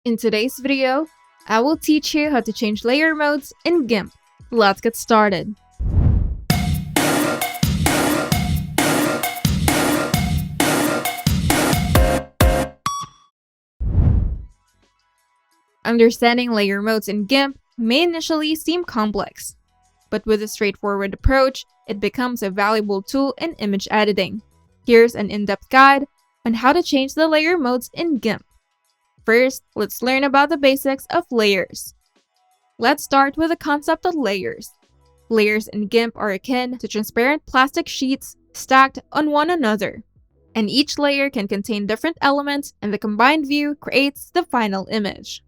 In today's video, I will teach you how to change layer modes in GIMP. Let's get started. Understanding layer modes in GIMP may initially seem complex, but with a straightforward approach, it becomes a valuable tool in image editing. Here's an in-depth guide on how to change the layer modes in GIMP. First, let's learn about the basics of layers. Let's start with the concept of layers. Layers in GIMP are akin to transparent plastic sheets stacked on one another, and each layer can contain different elements, and the combined view creates the final image.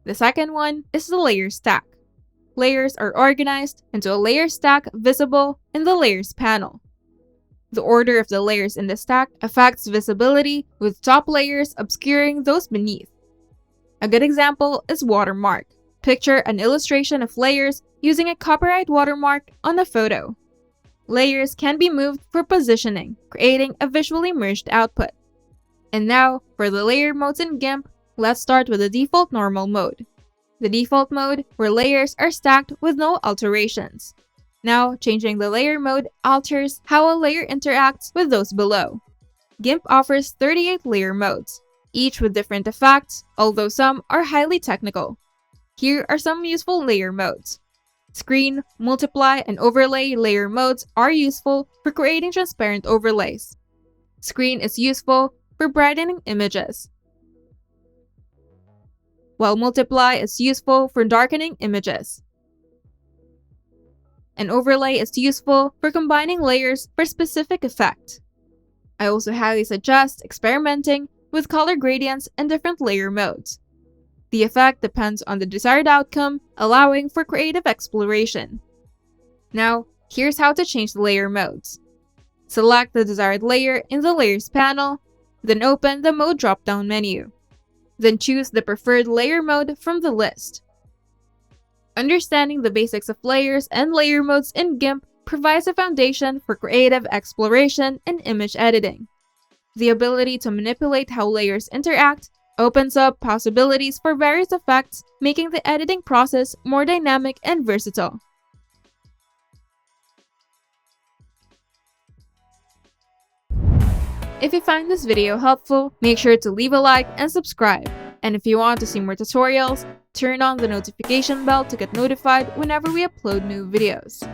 The second one is the layer stack. Layers are organized into a layer stack visible in the Layers panel. The order of the layers in the stack affects visibility, with top layers obscuring those beneath. A good example is watermark. Picture an illustration of layers using a copyright watermark on a photo. Layers can be moved for positioning, creating a visually merged output. And now, for the layer modes in GIMP, let's start with the default normal mode. The default mode, where layers are stacked with no alterations. Now, changing the layer mode alters how a layer interacts with those below. GIMP offers 38 layer modes, each with different effects, although some are highly technical. Here are some useful layer modes. Screen, multiply, and overlay layer modes are useful for creating transparent overlays. Screen is useful for brightening images, while multiply is useful for darkening images. An overlay is useful for combining layers for specific effect. I also highly suggest experimenting with color gradients and different layer modes. The effect depends on the desired outcome, allowing for creative exploration. Now, here's how to change the layer modes. Select the desired layer in the Layers panel, then open the Mode drop-down menu. Then choose the preferred layer mode from the list. Understanding the basics of layers and layer modes in GIMP provides a foundation for creative exploration and image editing. The ability to manipulate how layers interact opens up possibilities for various effects, making the editing process more dynamic and versatile. If you find this video helpful, make sure to leave a like and subscribe. And if you want to see more tutorials, turn on the notification bell to get notified whenever we upload new videos.